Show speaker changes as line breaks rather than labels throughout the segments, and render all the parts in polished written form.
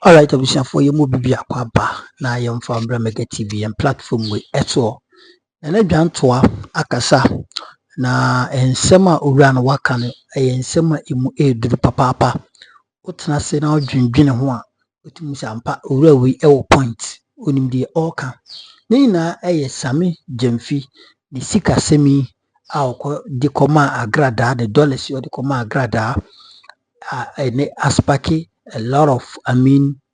Alright, abusuafo ye mu bibi akwaba na ye mfa mbra Mega TV and platform we eto. Na Juntuah akasa na ensɛm a owura no waka no ɛyɛ nsɛm a emu eduru papaapa. Wotena se na odwindwene ho a otumi sɛ ampa owura wi ɛwɔ point onim de ɔka. Ne nyinaa ɛyɛ Sammy Gyamfi ne sika sɛmi a ɔkɔ de kɔma Agradaa the dollars ɔde kɔma Agradaa ɛne aspake a lot of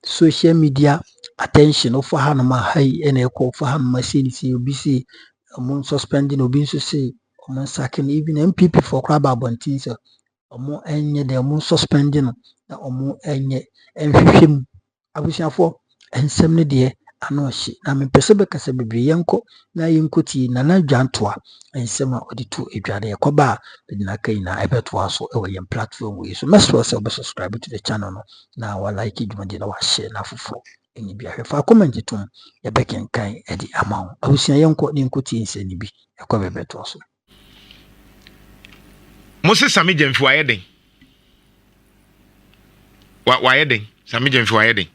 social media attention for Hanoma high and echo for Hanoma CNC OBC among suspending obinso say among sacking even MPP for crab abontis or enye the among suspending or more enye and him abusia for and semne dear anoshi. I mean Pesebeka Sabi Yanko na Yinkoti Nana Juntuah and Sema or the two Agradaa Koba the Nakaina I bet was so away platform we so must also subscribe to the channel now I like it when you know share na fufu any be a fa comment it to ya becken kind Eddie amount abusia Yanko Ninkoti in Senibi a cover bet also
Moses Sammy Gyamfi wayeding wayeding Sammy Gyamfi wayeding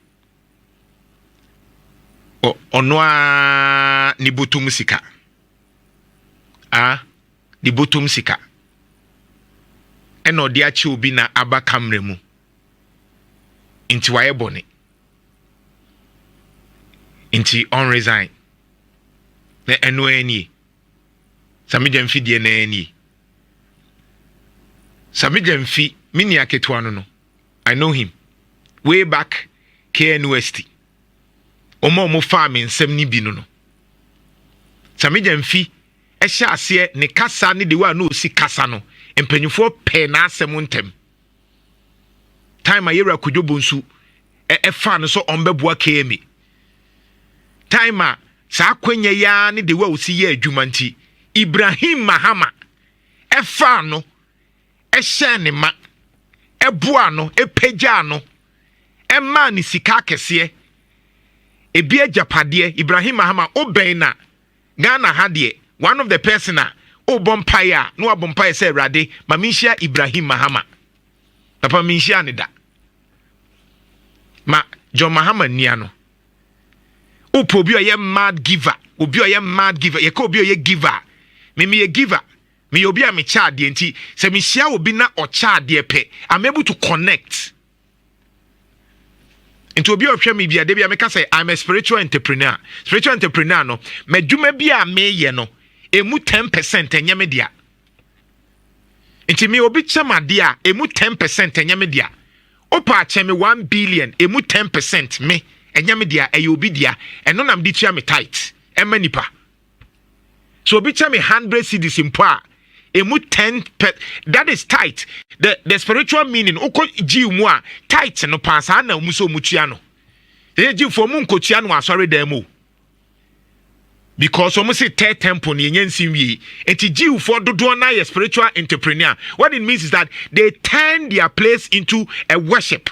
Onwa ni botum sika. Ni botum sika. Eno di achi obi na aba kamre mu. Inti waye bone. Inti on resign. Na eno eni. Sammy Gyamfi die na eni. Sammy Gyamfi mini aketua no. I know him. Way back KNUST. Omo farming nsem ni bi no. Sammy Gyamfi ehya ase ne kasa ne de wa no si kasa no. Empanyufo pe na asem ntem. Time ayera kudwobo nsu fa no so ombeboa KMA. Time a sa kwanya ya ne de wa osi ya adwuma nti Ibrahim Mahama fa no ehye ne ma eboa no epagya no emma ne sika kese Ebia Japade Ibrahim Mahama obena Ghana hadie one of the person o bompire no abompire say Rade mamisha Ibrahim Mahama papa minshia ne da ma John Mahama niano upo obi oye mad giver ye ka obi oye giver me ye giver me obi a me cha ade nti se me hia obi na o cha ade pe I'm able to connect. Into obi ohwe me bia de bia meka say I'm a spiritual entrepreneur no madwuma bia me ye no emu 10% enye me dia nti me obi chamade a emu 10% enye me dia opa che me 1 billion emu 10% me enye me dia eye obi dia eno nam di tua me tight ema nipa so obi cha me 100 cedis impo a emu 10 that is tight. The spiritual meaning uko ji mu a tight no pasa na mu so mutua no e ji fo mu nkotua no asori dan mu because omo say third temple ni enyansin wie enti ji fo dodo na ye spiritual entrepreneur. What it means is that they turn their place into a worship.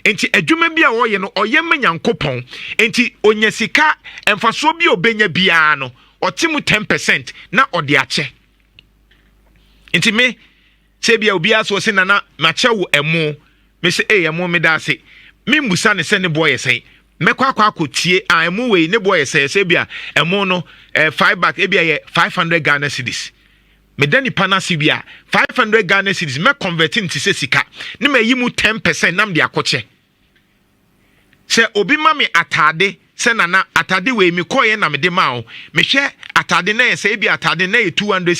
Enti adwuma bia wo ye no oye manyankopon enti onyasika emfaso bi obenya bia no otimu 10% na ode ache. Inti me se bia obi aso se nana mache wo emo me se emo me da se me musa ne se ne boy sen mekwa akotie emo we ne boy se bia emo no 5 back e bia ye 500 Ghana cedis me dani pana se bia 500 Ghana cedis me convert into se sika ne me yi mu 10% nam de akoche se obi ma me atade se nana atade we mi koye na me de ma o me hwe atade na se bi atade na 200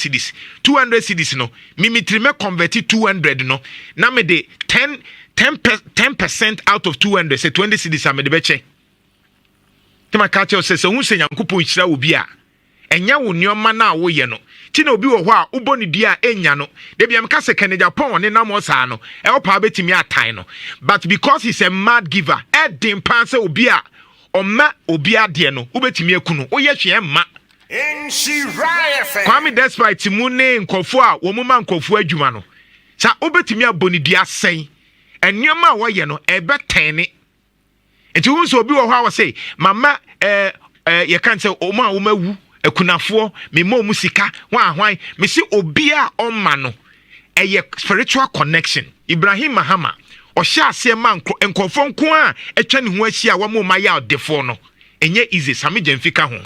cedis no mi trime convert 200 no na me de 10% out of 200 say 20 cedis am de beche tema catch you say hu se Nyankopon hira obi a enya wo nioma na wo ye no ti na obi wo ho a ubo ne dua enya no de bia me ka se Kenya Japan ne na mo sa no e opa betimi atan no but because he's a mad giver e dem pan se obi a Oma obi ade no ubetimi akunu oye hwe emma Kwame despite mu ne nkofo a wo muma nkofo adwuma no sa ubetimi abonidua sen ennyoma a woye no ebetene enti wo so obi wo ho a wo say mama ye kan say o ma wo mawu akunafo me ma mu sika wa ahwan me si obi a omma no eye spiritual connection. Ibrahim Mahama ɔhyɛ ase man nkɔfo nko a etwa ne ho ahyia wa mo ma ya defo no enye easy Sammy Gyamfi ka ho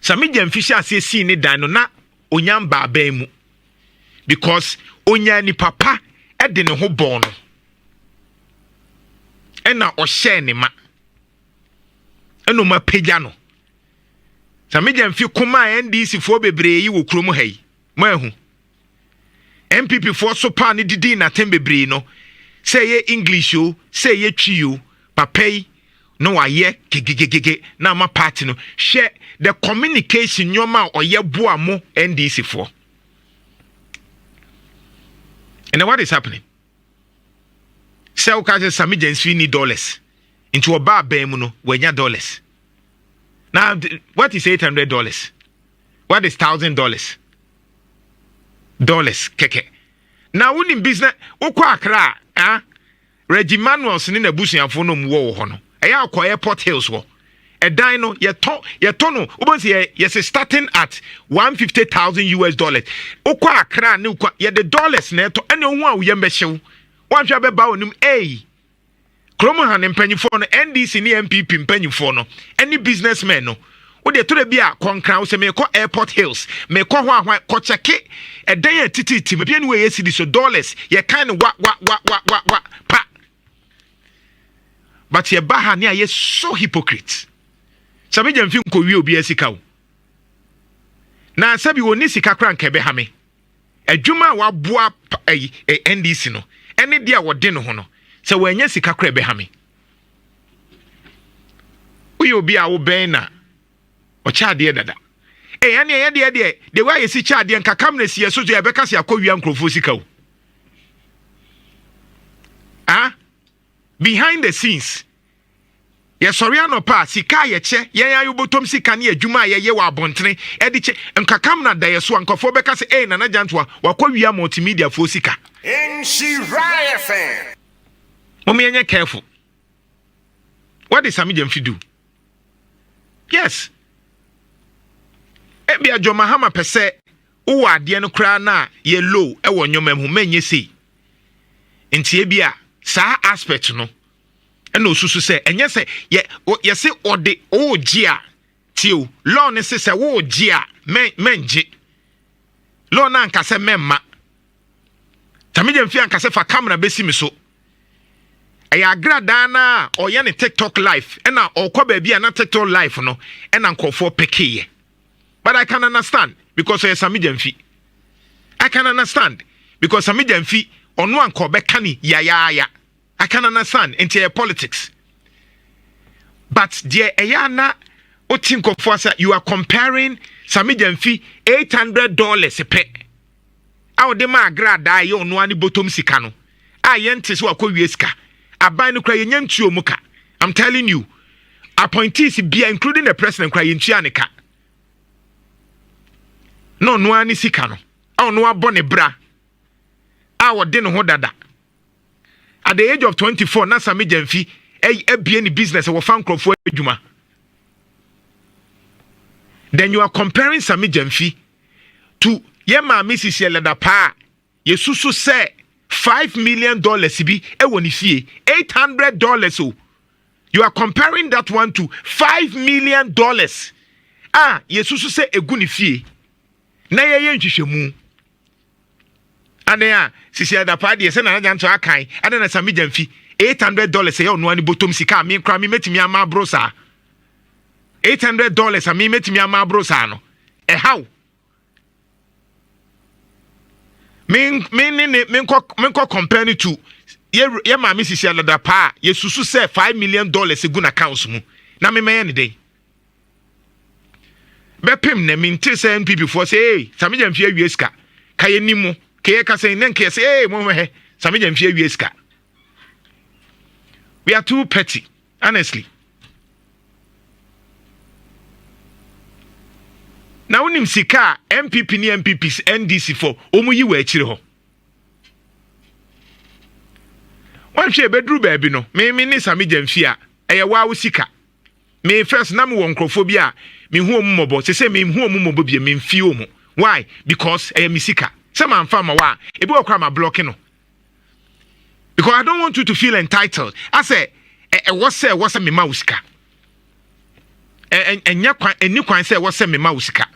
Sammy Gyamfi hyɛ ase si ne dan no na onyam ba ban mu because onya ni papa e de ne ho bɔ no ɛna ɔhyɛ ne ma ɛno ma pagya no Sammy Gyamfi kuma NDC fo bebree yi wo kurom ha yi ma ehu MPP for so pa ni didi na tembebre no say ye English yo say ye twi yo papay no aye gegegege na ma party no share the communication nyoma oye boa mo NDC for. And then what is happening? Sell catches Sammy Gyamfi need dollars into a bar bemuno wenya dollars. Now what is $800? What is $1,000? Dollars keke na woni business wokɔ Accra Reggie Manuels ni na busuafo no mwo ho no ɛyɛ akɔ airport hills wo ɛdan no yɛtɔ no wobɛsi yɛse starting at $150,000 wokɔ Accra ne wokɔ yɛde dollars na ɛtɔ ɛne ho a woyɛ mbɛhyew wanhwɛ bɛba wonim kromo han mpanyifo no NDC ni MPP mpanyifo no any businessmen no wo de to bi a konkran wo se me kɔ airport hills me kɔ ho ahwa kɔ cheke ɛdan ya tititi me bi anu we yesi so dollars ye kan wa pa but ye ba ha ne aye so hypocrite Sammy Gyamfi nko wi obi asika wo na sabi woni sika kran ka be ha me adwuma wa boa NDC no ene dia wo de no ho no se wanya sika kra be ha me uyo obi a wo ben na ochade dada ane de the way you see chade nka kamna sie so so yebeka se akowia nkrofo sika wo behind the scenes ye sorry anopa sika ye che ye ayo botom sika ne adwuma ye wa abontene e de che nka kamna da ye so nkofo beka se Nana Juntuah wakowia multimedia fo sika Mommy enye careful. What did Sammy Gyamfi do? Yes. Ebi ajo mahama pese wo ade no kra na ye low e wo nyomam ho manye sei. Enti ebi a saa aspect no e na osusu se enye se ye se ode o gi a tio law ne se wo gi a menje law na anka se memma Sammy Gyamfi anka se fa camera besi mi so Agradaa na oye ne TikTok live ena okọ ba bia na TikTok live no ena nkofo pekeye. But I can understand because Sammy Gyamfi. I can understand because Sammy Gyamfi ono anko beka ni ya. I can understand into politics. But dear eyana otinkofo asa you are comparing Sammy Gyamfi $800 pe. Awo de ma Agradaa ye ono ani bottom sika no. Ayente so akọ sika. Aban no kra yenyantuo muka. I'm telling you, appointees be including the president kra yentua ne ka. No ani sika no. No abone bra. De no ho dada. At the age of 24, na Sammy Gyamfi be any business or fan crofo adwuma. Then you are comparing Sammy Gyamfi to Yema Mrs. Yelada Pa. Yesusu say $5 million sibi woni fie $800 oh you are comparing that one to $5 million yesusu say egu ni fie na ye nhwehwemu ane sisi adapa de se na nyanto akan ane na Sammy Gyamfi $800 ye ono ani bottom sika me kra me metimi ama brosa $800 me metimi ama brosa no how Men compare it to ye ma Mrs. Yalada Pa ye susu say $5 million egu na accounts mu na me any day be pim na min tell say NPP for say hey Sammy Gyamfi awie sika ka ye nimu ka ye ka say nen ka say hey mo he Sammy Gyamfi awie sika. We are too petty honestly. Na unim sika MPP ni MPPs NDC for omuyi wa akire ho. Wanhwe bedru baabi no me ni Sammy Gyamfi a eye wa wo sika. Me first na me won krofo bi a me hu omumobo se me hu omumobo bi me mfi omu. Why? Because me sika. Se man fa ma wa e bi okra ma block no. Because I don't want you to feel entitled. I say, what's a me mauska? And you can say, what's a me mauska?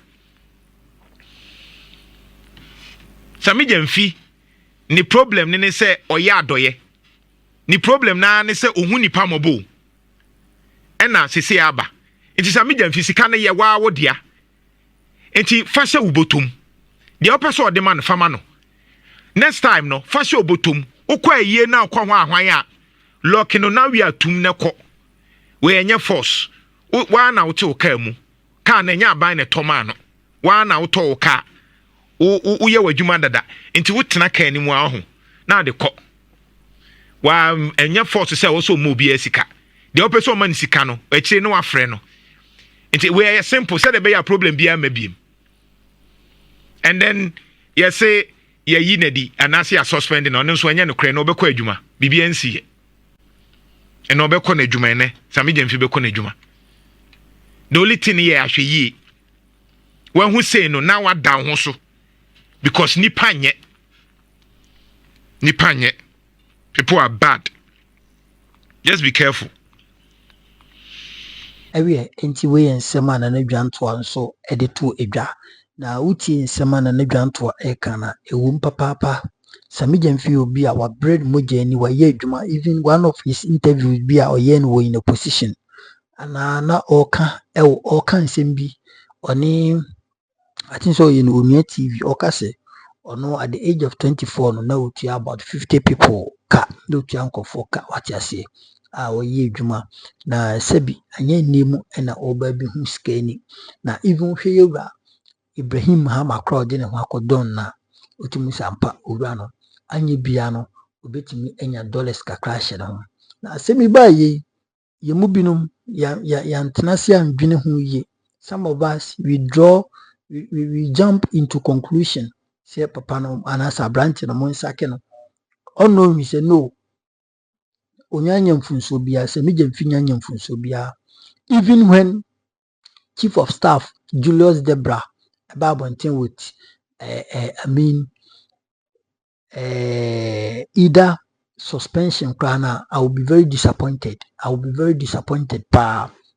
Sammy Gyamfi, ni problem ni say oya adoye. Ni problem na ni say ohun nipa mobo. Ena sese aba. Enti Sammy Gyamfi sika na ye wa wodia. Enti fasha ubotum. The opposite de man fama no. Next time no, fasha ubotum. Okwa ye na okwa hwan a lock no na we atum ne ko. We enye force. Wa na wote oka mu. Ka na nya aban ne toma no. Wa na woto oka. Uye wadwuma dada nti wotena kan ni mu aho na de kɔ wa enya force sɛ wo so mo bi asika de opɛ man sika no akyire no wafrɛ no nti we are simple sɛ de be ya problem bia ma biem and then you say ye yi na di anase ya suspend no nso enya no kra no obɛkɔ adwuma bibia nsiye ɛna obɛkɔ na adwuma ne Sammy Gyamfi bɛkɔ na adwuma the only thing ye ahwɛ yi when who say no now what down ho so because nipanye people are bad. Just be careful.
Ewe enti we ensema na Juntuah nso editu edwa na uti ensema na Juntuah ekana ewum papa Sammy Gyamfi obi a wa bread moja ni wa ye adwuma even one of his interviews bi a oye no in a position ana na oka nsem bi oni I think so in Umia TV okase ono at the age of 24 no now to about 50 people ka do to anko for ka what you say oye adwuma na sebi anye nemu na oba bi hu skani na even hweyura Ibrahim Hama crowd ne ho akodon na otimi sampa owura no anye bia no obetimi enya dollars kakra hye no na semi ba ye mu binum ya ntenase andwene ho ye. Some of us we jump into conclusion say papa no anasa branch no mo nsake no ono we say no onyanya mfunso bia Sammy Gyamfi nyanya mfunso bia even when chief of staff Julius Debra about with either suspension krana, I will be very disappointed.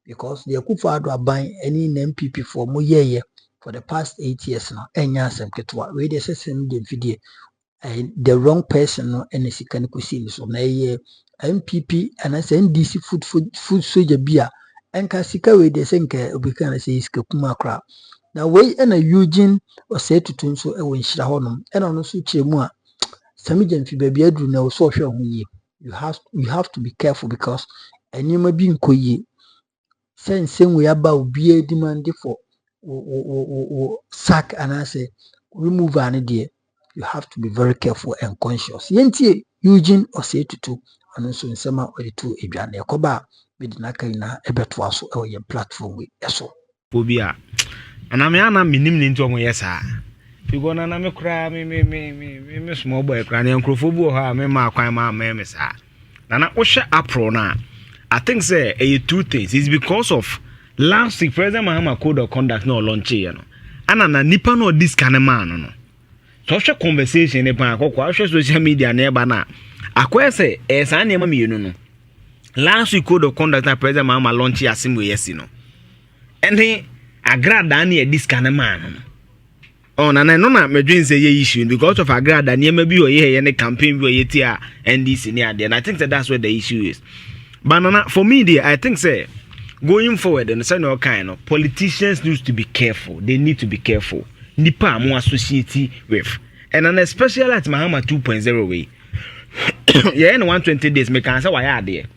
Because the Akufo-Addo aban any MPP for mo year for the past 8 years now. Enya sem ketwa we dey say Sammy Gyamfi the wrong person no enesika ne kusi so na MPP and as NDC food soldier bia enka sika we dey say nka obika na say sika kuma kra na we na Eugene ose tutu nso e won hira honom e na no so kyeremu a Sammy Gyamfi baby adru na wo so hwe ho yi. You have to be careful because enima bi nkoyi sense we aba obi demand for sack and I say remove an there. You have to be very careful and conscious. Yenti Eugene ose tutu ano so nsema oditu edwane ekoba medina kaina ebeto aso e ye platform we eso
Bobia ana me ana minim ni nti omo yesa figo na me kura me small boy kura na nkrofo bu ha me ma kwan ma me sa na wo hwe apro na I think say two things. It's because of last week President Mahama code of conduct no launch you know ana na nipa no this kind of man no so hwe conversation e pan akokwa hwe social media na eba na akwa say san na me yenu no last week code of conduct na President Mahama launch asim yes no and Agradaa na this kind of man no oh na no na medwin say ye issue because of Agradaa na ma bi o ye ne campaign bi o ye tia NDC ni ade and I think that's where the issue is. But for me I think say going forward and say no kind of politicians need to be careful. They need to be careful. Nipa mo associate with and especially at Mahama 2.0 way. Yeah, in 120 days me can say why are there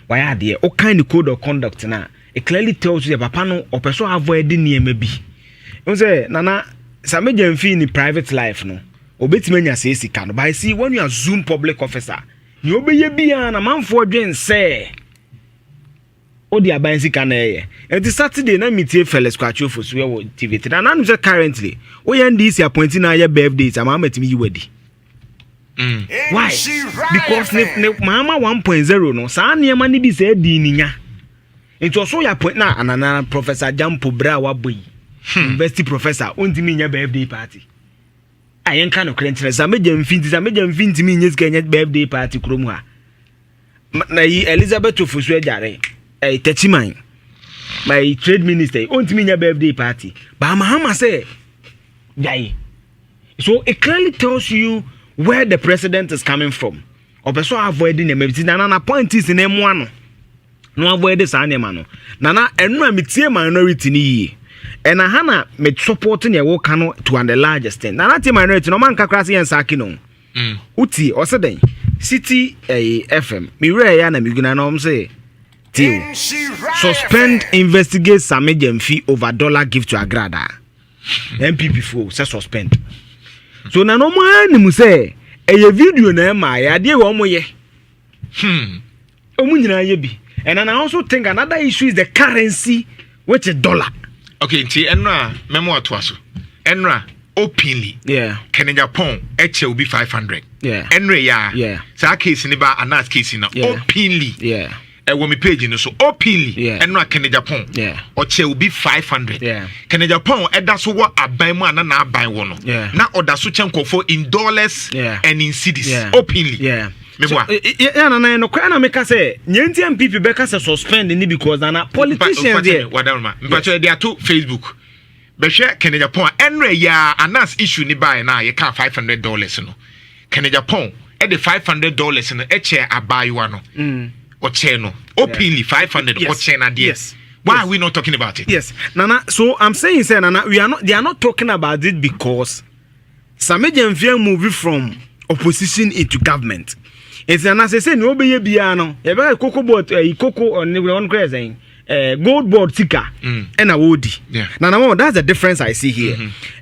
what kind of code of conduct na it clearly tells you papa no or person avoid the name be. You say nana Sammy Gyamfi in private life no obetime nya say sika no but I see when you assume public officer you obeye bia na manfo dwen say odi aban sika na ye and Saturday na meet fellow scratch for so we TV na nanu say currently we NDC appointing na your birthday am amatimi yiwadi. Why? Because ne mama 1.0 no sa niema ni bi say di ninya it was so your point na anana Professor Jampo bra wa boy university professor ontimi nya birthday party I ain't kind of credentials. Sammy Gyamfi me nyes Kenya birthday party krom ha. Na Elizabeth Ofuswe jare. Techiman. My trade minister on to me birthday party. But Mahama say, "Jai." So it clearly tells you where the president is coming from. Or person avoiding the medicine. Nana appointees in M1. No avoid this animal. Nana and no mitie minority ni. And hana me supporting your work to an the largest extent. Nana ti minority no man kakrasi and sakino. Uti oseden City FM. Mi re ya na mi guna no say. Suspend investigate Sammy Gyamfi over dollar gift to Agradaa. MPP for say suspend. So na no man mu say a video na ma ya de wo mo ye. Omu nyina ye bi. And I also think another issue is the currency, which is dollar.
Okay, nti enra memo atwaso. Enra openly.
Yeah.
Kenya Japan eche will be 500.
Yeah.
Enra ya.
Yeah.
Sa case ni ba anas case na openly.
Yeah.
Wo me page no so openly.
Yeah.
Enra Kenya Japan.
Yeah.
Oche will be 500.
Yeah.
Kenya Japan eda so wa aban mu ana na aban wo no.
Yeah.
Na oda so chenko for in dollars and in cedis.
Yeah.
Openly.
Yeah.
So,
yeah, no kwena make say nyenti MPP beka say suspend ni because na politicians there.
Wadama. Mpacho they are to Facebook. Behwe Kenya Japan enre ya anas issue ni buy na ye ka $500 no. Kenya Japan e the $500 no eche abayiwa no. Oche no. Openly 500 oche na there.
Yes.
Why are we not talking about it?
Yes. Nana, so I'm saying say Nana, they are not talking about it because Sammy Gyamfi moving from opposition into government. It's an assassin no be bia no. E be cocoa board cocoa on one crazy gold board ticker and a woody.
Yeah.
Now that's the difference I see here.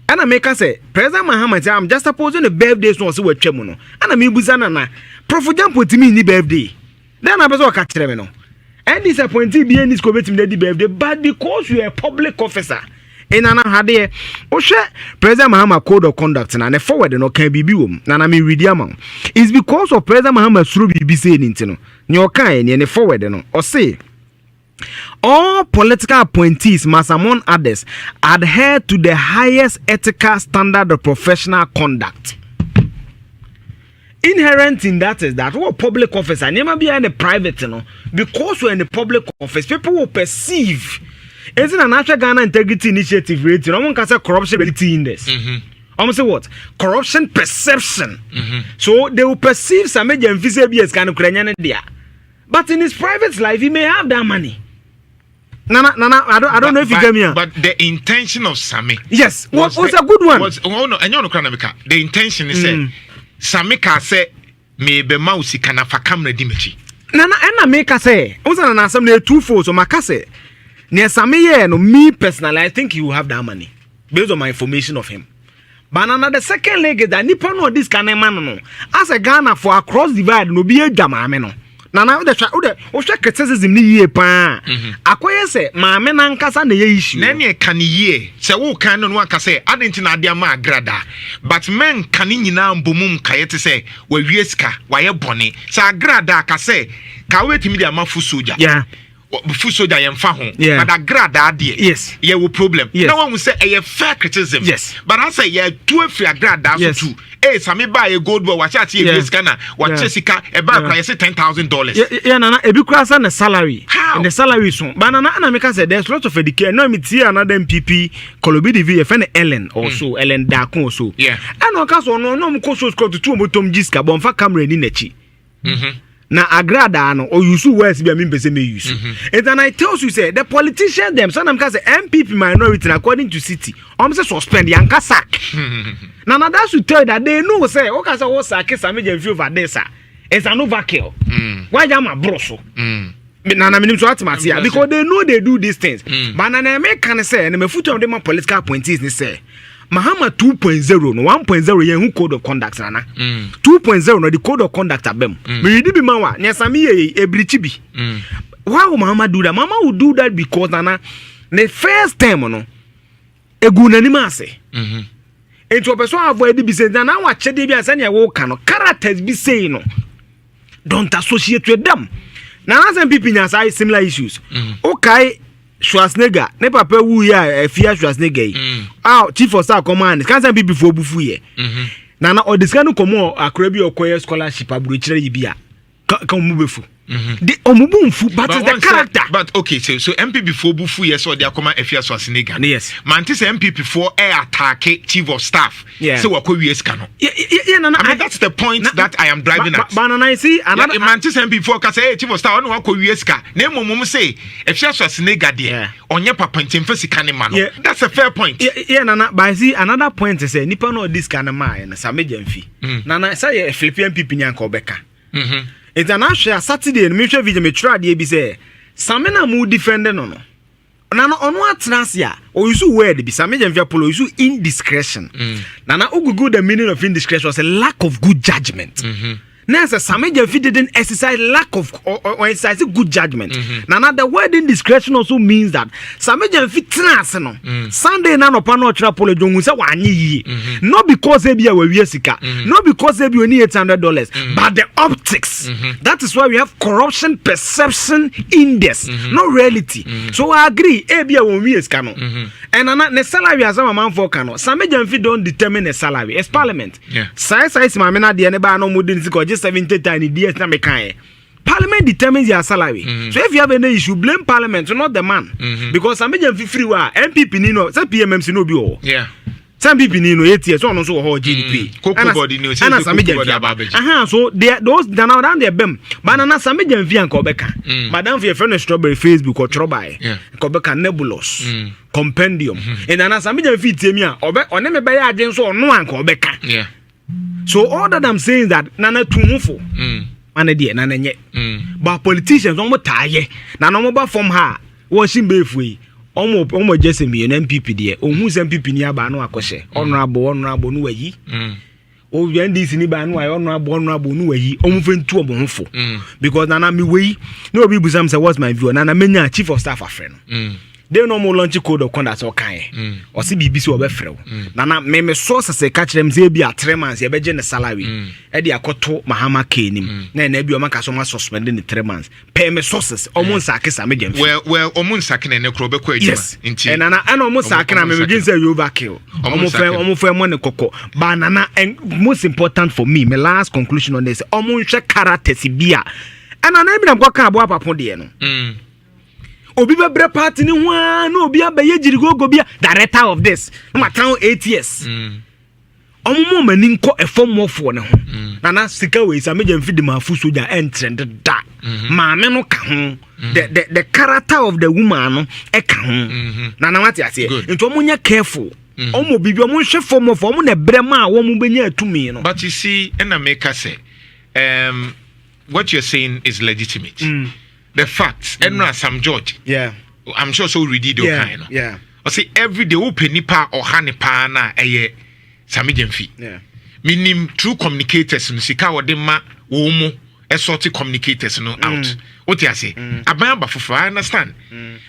And I make us say President Mahama say I'm just supposing the birthday so we chemuno. And I mean buzana na Prof Juntuah to me ni birthday. Then I bezo catch them no. And disappointed be in this committee the birthday but because you are a public officer in an hade o share President Mahama code of conduct na ne forward no can be wom na me read am is because of President Mahama through be saying no ne o kan ne forward no o say all political appointees must among others adhere to the highest ethical standard of professional conduct. Inherent in that is that what public office and never be in the private because we're in the public office people will perceive. It's an actual Ghana integrity initiative rating. No one can say corruption rating index. I'm say what? Corruption perception. So they will perceive Sammy Gyamfi as kind of Ukrainian there. But in his private life, he may have that money. Nana, I don't know if you get me.
But the intention of Sammy.
Yes, was a good one.
The intention is say Sammy can say me be mausi kana fa camera dimechi.
Nana, and I make us say, also na some 2 4 so makase. Near Sammy, no, me personally, I think he will have that money based on my information of him. But another second leg is that Nippon know this kind of man no. As a Ghana for across divide no be a jama no. Nana the criticism ni ye pa. Akoye say maame na nkasa na ye issue.
Na ne kan ye. Se wo kan no aka say adenti na ade ma Agradaa. But men kan nyina mbomum kaye te say wa wiesika wa ye bone. Se Agradaa ka say ka wetimi dia mafu soja.
Yeah.
Before soja yemfa ho
but
Agradaa de
yes
ye wo problem
yes.
Now one will say a fair criticism
yes
but I say ye two free Agradaa
yes.
so too Sammy buy a gold boy watch at ye scanner watch Jessica e buy cry say $10,000
yeah nana e bi krasa na salary
how?
And the salary so but nana na make say there's lots of education no me tie another MPP Kolobi DV friend Ellen also Ellen Dakon also
yeah
and no ka so no mo ko so score to two motom Jessica bon fa camera ni nachi na Agradaa no or use words be mean person may use. And then I tells you say the politicians them sometimes can say MPP minority according to city. Say suspend yanka sack. Now that should tell you that they know say okay say what sack Sammy Gyamfi over there sir. It's an overkill. Why am I broso? Nana minim so atmatia because they know they do these things. But nana make can say and me foot of them political appointees ni say Mahama 2.0 no 1.0 yen who code of conduct nana 2.0 no the code of conduct abem me read be mawa nya Sammy ebrichi bi why will Mahama do that? Mama will do that because nana the first time no egu nani ma ase enti opeso avoid be say na wa chede bi ase na wo ka no characters be say no don't associate with them. Now some people have similar issues. Okay, Schwarzenegger ne papa wu ya Fia Schwarzenegger chief of staff command can say before bufu ye na o discount komo akra bi okoye scholarship aburo kire yibia kan mu befu the omubunfu but is the character
but okay so MP before bufu yes or their command Fia Schwarzenegger
yes
man this MP before attack chief of staff so wako wies kano I mean that's the point that I am driving at
banana I see another
man this MP before ka say chief of staff no wako wies ka na mum say Fia Schwarzenegger there onye papa ntimfa sika ne ma no that's a fair point
nana but I see another point is say nipa no this kind of man na Sammy Gyamfi nana say Philippine people nyanka obeka international Saturday me hwe video me try dey bi say Sammy na mu defend no nana ono atrasia o use word bi Sammy Gyamfi apolo use indiscretion nana ugugu the meaning of indiscretion was a lack of good judgment now Sammy Gyamfi didn't exercise lack of or exercise good judgment nana the word indiscretion also means that Sammy Gyamfi trans no Sunday na no pa no tra apolo jongu say wanye yi not because e bia wawie sika not because e bia oni $800 but the optics that is why we have corruption perception index not reality so I agree e bia wawie sika no and nana ne salary as a man for kano Sammy Gyamfi don't determine the salary it's parliament size ma me na de ne ba no mudin sika 70 tiny DS na mekan Parliament determines your salary. So if you have any issue, blame Parliament, not the man. Because Sammy Gyamfi free wa MPP ni no, say PMMC no bi o.
Yeah.
Some people ni no 8 years so no so ho GDP.
Cocoa body ni o say
Sammy Gyamfi. So those down there bem. But na Sammy Gyamfi anko beka. Madam for friend strawberry Facebook or trobai. Ko beka nebulous. Compendium. And na Sammy Gyamfi temi a obe one me be ya adwen so no anko beka.
Yeah.
So all that I'm saying is that nana tumufo nana die nana nye but politicians omo taaye nana omo ba from her wo shimbe efui omo jese mi na MPP die ohun se MPP ni aba no akose honorable no wayi o NDC ni ba no ayi honorable no wayi omo fentu omo hofo because nana mi wayi no obi busam say what's my view nana menya chief of staff afre no they no more launch code of conduct or kan or see BBC or befrew nana me source say catch them say be a 3 months e be je ne salary e dey akoto mahama kenim na na bi o maka so ma suspend in 3 months pay me sources omo nsake Sammy Gyamfi
well omo nsake na kro be kwa ejuma
nti and nana and omo nsake na me begin say you overkill omo fe mo ne kokko but nana and most important for me my last conclusion on this omo nhwe character si bia and nana bi na kwa kan abo apapon de no obi bebre party ni hwa no obi abaye jirigogo bia director of this no matter 8 years omo mani nko efomofo ne ho nana sika we Sammy Gyamfi de mafu soja entrend da maame no ka ho the character of the woman no e ka ho nana mate ase nto omo nya careful omo bibi omo hwe fomofo omo na brema a omo benya atumi no
but you see na make us say what you're saying is legitimate the facts and Sam George I'm sure so read it kind I say every day open nipa or hanipa na Sammy Gyamfi minim true communicators no sika wo de ma wo mu sort communicators no out what you say abamba for I understand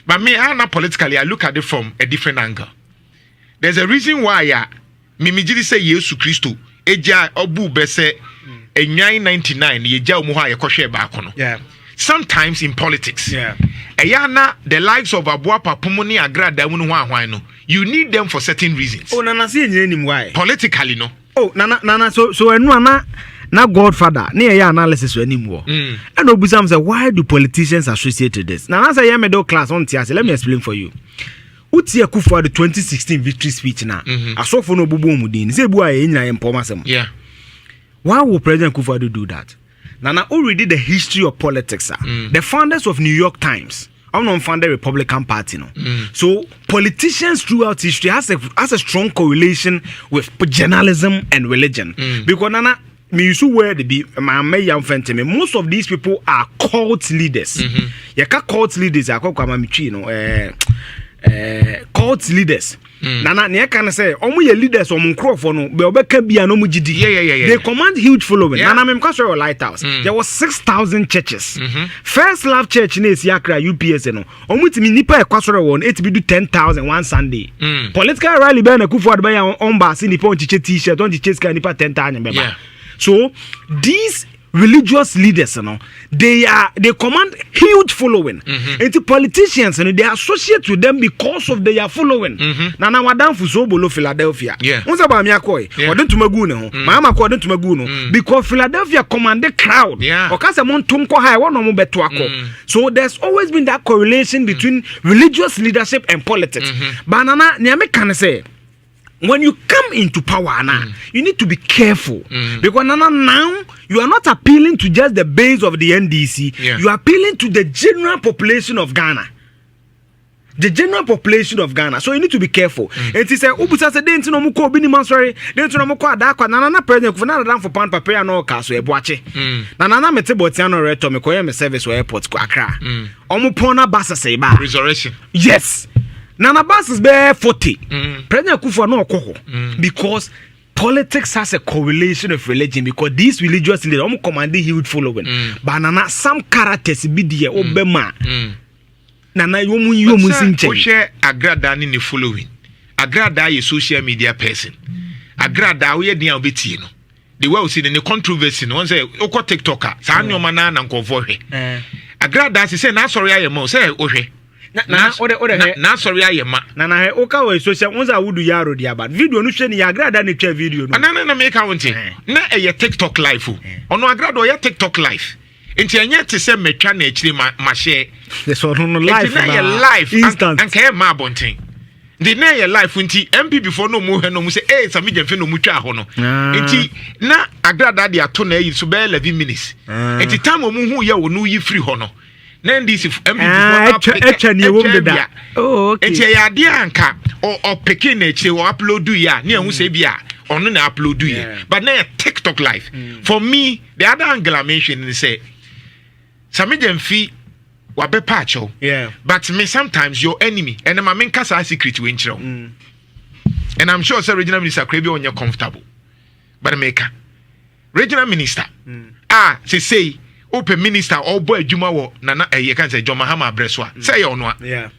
but me I politically I look at it from a different angle. There's a reason why mimijiri say Yesu Kristo eja obu bese enyan 99 yeja omu ha yekohwe ba ko no sometimes in politics eyana the lives of Abua Papumuni Agradaa wonu hwan no you need them for certain reasons.
Oh nana see enyenim why
politically no
nana so enu na godfather na ye analysis anim wo and obusam say why do politicians associate with this nana say middle class on tia say let me explain for you uti akufo the 2016 victory speech na asofo no obubu omudin say bu aye nyina empomasem why would President Kufuor do that? Nana already the history of politics. The founders of New York Times, I'm not founded Republican Party. No, so politicians throughout history has a strong correlation with journalism and religion. Because Nana, me used to wear the be my young friend to me. Most of these people are cult leaders. You can't cult leaders. I call them cult leaders. Nana ne can say omo ye leaders omo nkrofo no be obeka bia no mugidi they command huge following. Nana me because your lighthouse there was 6,000 churches. First Love Church na esi Accra UPS no omo timi nipa e kwasoro won it be do 10,000 one Sunday. Political rally be na Kufuor be on ba si nipa on chiche t-shirt on chiche ska nipa 10,000 be ba. So these religious leaders, they command huge following. And the politicians, they associate with them because of their following. Nana wadam fuso bolo Philadelphia. Unsa ba mi akoy. Odun tumagu ne ho. Mama ko odun tumagu no. Because Philadelphia command the crowd. Okasa mon tumko high one mo beto akọ. So there's always been that correlation between religious leadership and politics. But nana niame can say when you come into power now, you need to be careful because now you are not appealing to just the base of the NDC. You are appealing to the general population of Ghana. The general population of Ghana. So you need to be careful. And he said, "Ubusa said, "Didn't no muko bini mansori. Didn't no muko adakwa. Nana president kufuna na for pan papaya no kaso ebuache. Nana mete botiano reto me koye me service wa airport ko Accra. Omo pona basa say ba.
Resurrection.
Yes." Nana Bass is bare 40. President Kufuor no okoko because politics has a correlation of religion because these religious leaders are commanding huge following. But nana some characters be there obema. Nana yomu sinche.
We share Agradaa ni following. Agradaa is social media person. Agradaa we dey obeti no. The way we see the controversy no say oko TikToker. Sa nyoma na nkofo hwe. Agradaa say na sorry ayemo say ohwe. Na sorry ayema
na he oka we social unza wudu yaro dia bad video no hwe ni Agradaa na twa video no
na make wonte na eye TikTok live ono Agradaa ye TikTok live enti anye te se metwa na akiri ma share
so no live
na live instant and ke ma bonten the na ye live nti MP before no mu hwe no mu say Sammy Gyamfi no mu twa ho no enti na Agradaa dia to na yi so be 11 minutes enti time mu hu ye wo no yi free ho no Nandis
oh, okay.
It's a idea anka or picking it or upload do ya near who say bia or no upload do ya. But now TikTok live. For me, the other angle I mentioned is say Sammy Gyamfi wabe pacho.
Yeah.
But me sometimes your enemy and my main casa secret winchro. And I'm sure regional minister Krabi on you're comfortable. But America. Regional minister. Say open minister or boy Juma wo nana you can say John Mahama Breswa say on one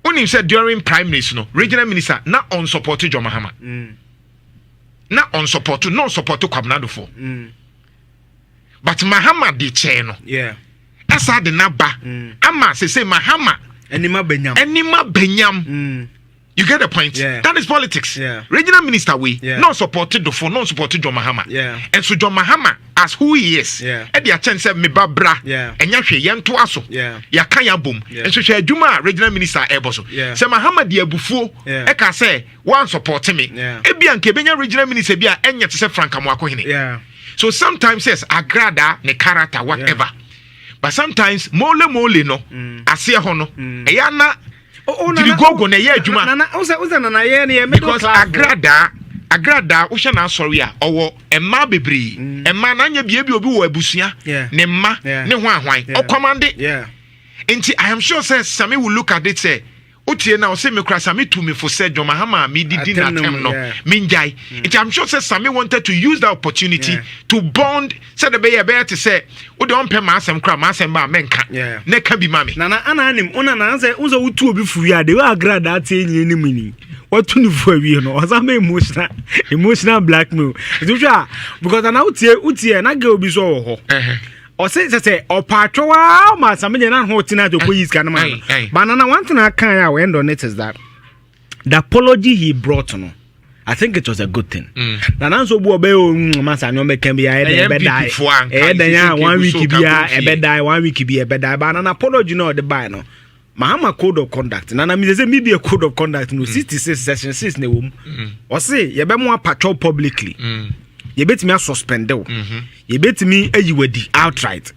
only said during prime minister no regional minister not on support John Mahama not on support no support to Kwabnado for but Mahama di chair no asa de naba ama say Mahama
enima
benyam you get the point. That is politics. Regional minister we not supported for non supported John Mahama. And so John Mahama as who he is. And the chance me babra. And yahwe yanto aso. Ya kanya boom. And so she Juma regional minister eboso. Say Mahama di ebufuo e ka say one support me. Ebi anke benya regional minister bia enya te say Franka Mwako hene. So sometimes says Agradaa ne character whatever. But sometimes mole no ase ho no. Eya na go na ye adwuma
na uza na ye ne
because Agradaa wo hye na sorry a owo emma bebre emma na nya bia bi obi wo abusua ne mma ne ho ahwan okomande enti I am sure say Sammy will look at it say otie na o say me kra Sammy to me for say John Mahama me didi na tem no minjai enti I'm sure say Sammy wanted to use that opportunity to bond say the be to say o de on pe ma asem kra ma asem ba menka ne ka bi mami
na ana anim una na say unzo wutu obi furu ade wa Agradaa tie ni ni mini what you for we no asa me emotional blackmail because na utie na ge obi so ho o say o patwa ma Sammy na ho tina to police kan man but na one thing I can we end on it is that the apology he brought no I think it was a good thing. Na nanso bu obe o masa no me kan bia e be die. E den ya 1 week bia e be die 1 week bia e be die but na apology no the buy no Mahama code of conduct na me say me be a code of conduct no 66 section 6 na wom o say ye be mo patrol publicly ye betimi suspend o ye betimi ayiwadi outright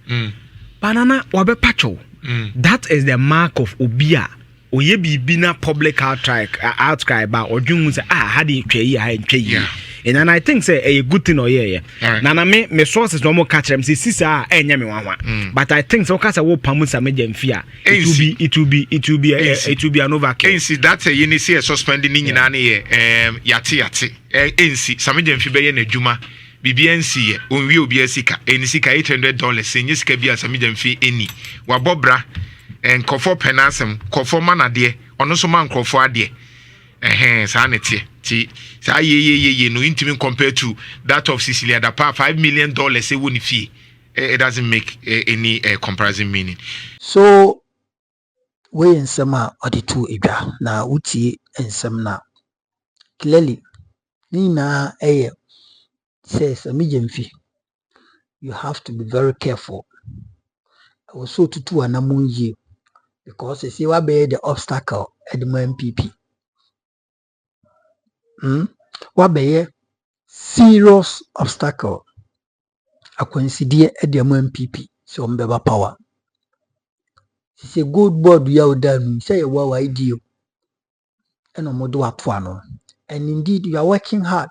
banana wa be patrol that is the mark of obia oye bibi na public outcry ba odwun say ha dey twa ha ntwa yi and I think say a good thing or na me sources no more catch them say sisa enya me wanwa but I think so kasa wo pamu Sammy Gyamfi it will be an overkill.
See that's a you see a suspending ni nyina na ye yate ensi Sammy Gyamfi be ye na dwuma bibi ensi ye onwi obi asika enisika $800 enye sika bia Sammy Gyamfi eni wabobra nkofo penasem kofo manade ono so man nkofo ade Sanity. Say ye no intimate compared to that of Cecilia Dapa $5 million say woni fee. It doesn't make any comparison meaning.
So we nsɛm a ɔde to edwa na wotie nsɛm na clearly ni na says Sammy Gyamfi, you have to be very careful. Also to anamun ye because you see what be the obstacle at the MPP. What be serious obstacle a coincidence at the MPP so mbeba power. It's a good board you have done, say what idea and omodo atwano. And indeed you are working hard.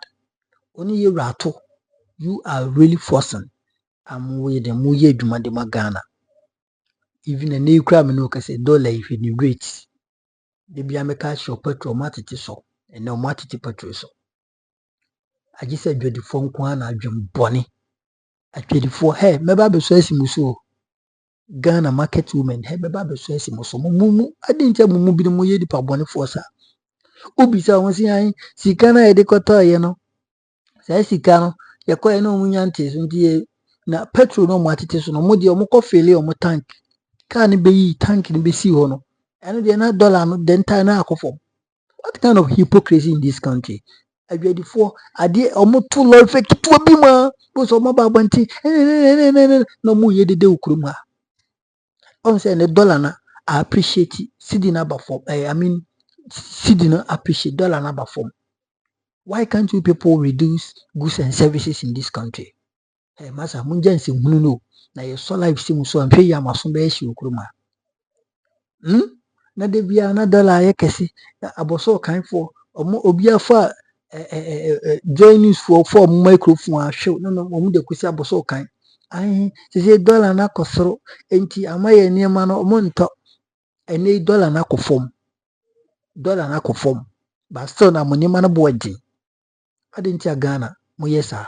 Only you rato, you are really forcing. I'm with the muye jumade magana. Even a new crime no can say dollar if you rate. The biameka show petrol matiti so and no matiti petrol so. I just said, the phone quan, I dream bonny. I 24 hey, maybe be so muso. Ghana market women, hey, maybe so muso. Mumu, I didn't tell Mumu be the moye di pa bonny force. Ubisa was saying, Sikana edicota, Says Sikano, Yakoya no munyantes, and na petrol no matiti no modi or moko fele or mo tank. Can be tank in be see hono. And they're not dollar no dentana akofo. What kind of hypocrisy in this country? I ready for a dear almost too low effect to a bima was on my babanti. No more ye de ukruma. On say the dollar na I appreciate it. Sidi number form. I mean Sidi no appreciate dollar number form. Why can't you people reduce goods and services in this country? Hey, Masa Munjansi Muno. Now you saw life sim so and pay Yamasumbe ukruma. Na de bia na dollar yekesi aboso kan for obi afa join news for microphone ahwe no mo de kwesi aboso kan ai se dollar na kosoro enti amaye niema no mo nto ene dollar na kofom but still na mo niema na boaji ade nti Ghana mo yesa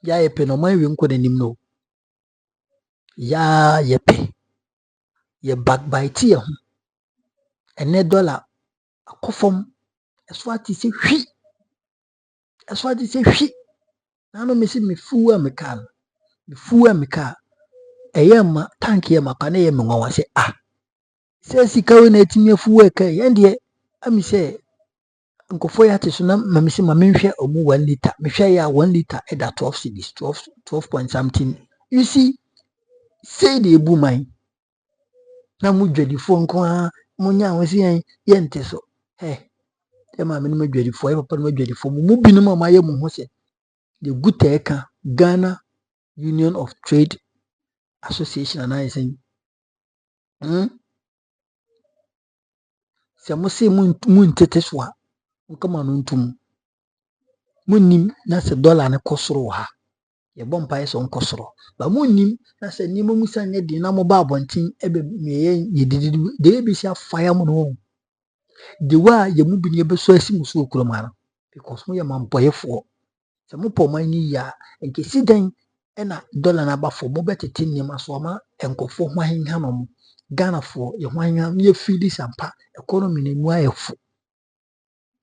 ya yepe no man wi nko nanim no ya yepe ye backbite ye ho ene dollar akofom eso ati se hwi na no me si me fuwa me kan eyema tank ye maka na ye me nwa se se sika we na etimi fuwa ka ye de ami se nkofo ya te so na mame se mame nhwe omu 1 liter me hwe ya 1 liter e da 12 cedis 12 point something. You see say the ebu man na mu dwadifo nko a munya ho se ye nte so mame no madwadifo papa no madwadifo mu binu ma maye mu ho se the good eka Ghana Union of Trade Association and I say se mo se mun tete so a nkama no ntum munnim na se dollar ne kosoro ha ye bompa so nkosoro ba munnim na se nimo musa nye di na mo ba abontin ebe meye yedidi de be sia fire mo no de wa ye mu bi ne be so asi muso okuroma no because mo ye mamboyefo se mo po man ni ya nke sidan na dollar na ba fo mo betete nima so ma enkofo ho ahenha no Ghana for ye ho ahenha ye feel sampa economy ne mu ayefo.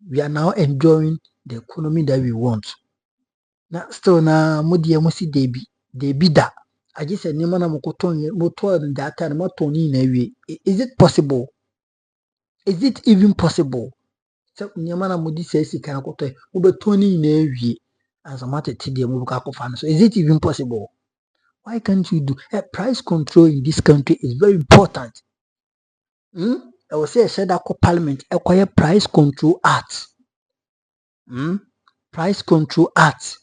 We are now enjoying the economy that we want. Now still na modi mo si debi da I just said nima na mokoton moto that time moto ni na wi. Is it possible? Is it even possible? So nima na modi say sika na koto mo beton ni na wi as a matter today mo buka kofa. So is it even possible? Why can't you do price control in this country is very important. I will say I said that parliament acquire price control act. Price control act.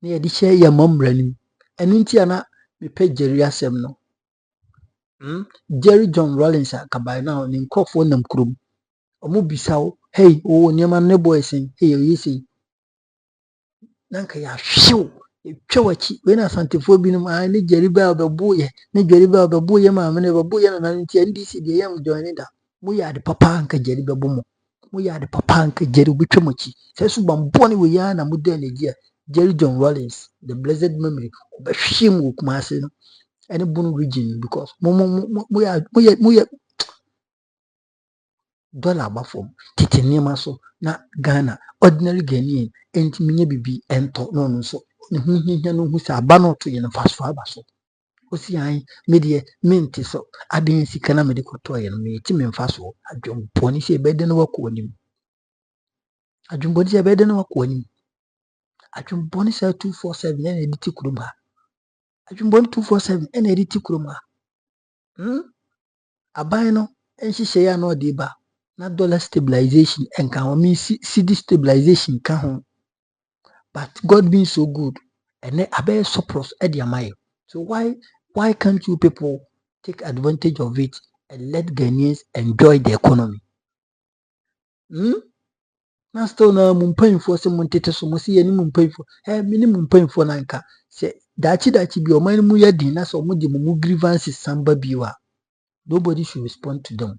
Near the share your mom running. And Intiana me pay Jerry asem no. Jerry John Rollins by now in cough on them crum. Omo bisao, hey, oh, Nyaman nebo saying, hey, you see. Nanka ya show. Chowachi, when a Santiphobinum, I need Jerry Bell the boy, need Jerry Bell the boy, mamma never boy, and NTNDC, the young joining that. We are the papa and Jerry Babumo. We are the papa and Jerry Wichomochi. Says Bamboni we are and Mudene dear. Jerry John Rollins, the blessed memory of a shame with Marcin and a bone region because we are dollar abafom tete nneɛma so na Ghana ordinary Ghanaian ntumi nye bibi ento no no so ne ho hia no hu sɛ aba no to yɛ no faso aba so osi an me deɛ mente so aden sika na me de kɔtɔ yɛ no me ti me mfa so adwompɔni sɛ ɛbɛde no wakɔ anim adwompɔni sɛ ɛbɛde no wakɔ anim adwompɔni sɛ 247 ɛna ɛde ti kurom ha adwompɔni 247 ɛna ɛde ti kurom ha aban no nhyehyɛ yɛ na ɔde ba na dollar stabilization nka ho me cedi stabilization ka ho but God being so good and abɛyɛ surplus ɛde ama yɛ so why can't you people take advantage of it and let Ghanaians enjoy the economy na still na mu mpanyinfoɔ sɛ mu ntete so mu si yɛ ne mu mpanyinfoɔ me ne mu mpanyinfoɔ na nka sɛ daakye bi ɔman no mu yɛ din na sɛ ɔmo de mu grievances samba bi wa nobody should respond to them.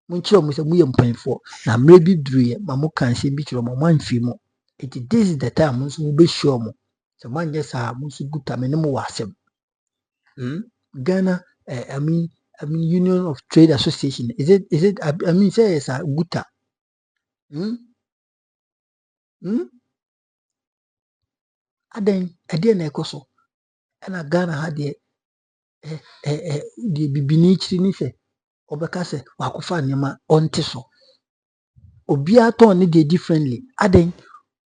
Munkyerɛ mo sɛ mo yɛ mpanyinfoɔ na mmerɛ bi duru yɛ ma mo ka nsɛm bi kyerɛ mo amfi mo. This is the time mo nso mo bɛhyia mo. Sɛ mo anyɛ saa mo nso guta me ne mo wɔ asɛm. Ghana I mean Union of Trade Association is it I mean say yes guta. Aden ɛdeɛ na ɛkɔ so ɛna Ghana ha deɛ deɛ bibini kyiri ne sɛ obeka se wakofa nneɛma ɔnte so obiara tɔn ne deɛ differently aden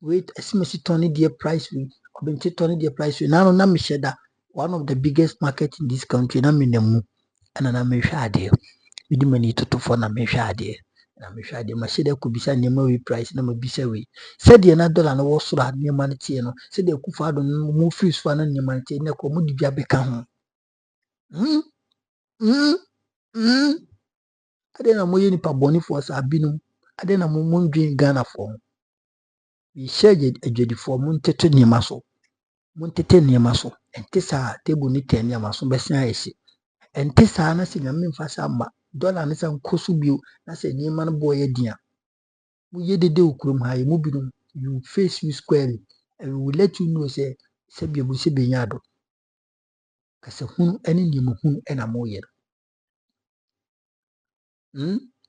wait esimesi tɔn ne deɛ price we obente tɔn ne deɛ price we na mehyɛ da one of the biggest market in this country na menamu ɛna na mehwɛ adeɛ medi mani totofo na mehwɛ adeɛ mahyɛ da kubisa nneɛma we price na mabisa we sɛdeɛ na dollar no wɔ soro a nneɛma no tie no sɛdeɛ kufa do no mo free so na nneɛma no tie na kɔ mo de bia bɛka ho ade na mo yɛ nipa bɔnifoɔ saa binom ade na mo ndwen Ghana fo yɛhyɛ adwadifoɔ mo ntete nneɛma so ɛnte saa table ne tɛ nneɛma so bɛsen ayɛhye ɛnte saa na sɛ nyame mfa saa ma dollar ne sɛ nkɔ so bio na sɛ nneɛma no bɔ yɛ dia mo yɛ dede okurom ha yɛ mo binom you face you squarely and we will let you know sɛ bia mo sɛ benya ado kasa hunu ɛne nneɛma hunu ɛna mo yɛ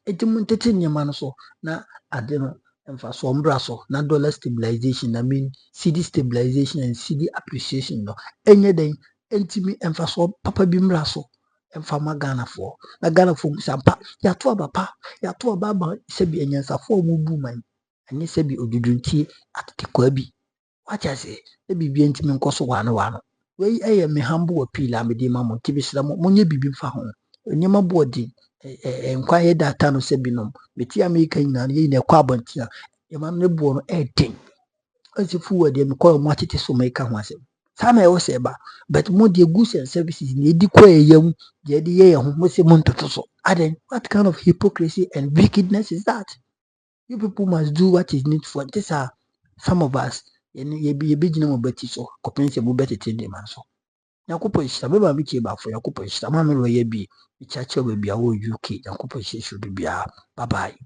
eti mo ntete nneɛma no so na ade no mfa so mbra so na dollar stabilization I mean cedi stabilization and cedi appreciation no enye den entimi mfa so papa bi mbra so mfa ma Ghana fo na Ghana fo sampa ya to aba sɛ bi anyansafo mo bu man enye sɛ bi oduduntie atete kwa bi wacha sɛ bibi entimi nkɔ so wano wei ɛyɛ me humble appeal a me de ma mo tibisira mo nye bibi mfa ho nneɛma bo odi nkwa yɛ data no sɛ binom beti America nyina no yɛ kɔ abantia yɛma no bo no ɛden asifu wɔ de me kɔ mo atete so America ho asɛm saa na ɛwɔ sɛ ba but mo de goods and services ne edi kɔ yɛm de yɛ ho mo sɛ mo ntoto so aden what kind of hypocrisy and wickedness is that you people must do what is needful this are some of us ye be gyina mo bati so kɔpem sɛ mo bɛtete de man so Yakupɔ hyira bɛba me kie bafo Yakupɔ hyira ma me lɔ yɛ bi chacha ba bia wo UK Yakupɔ hyira bia bye bye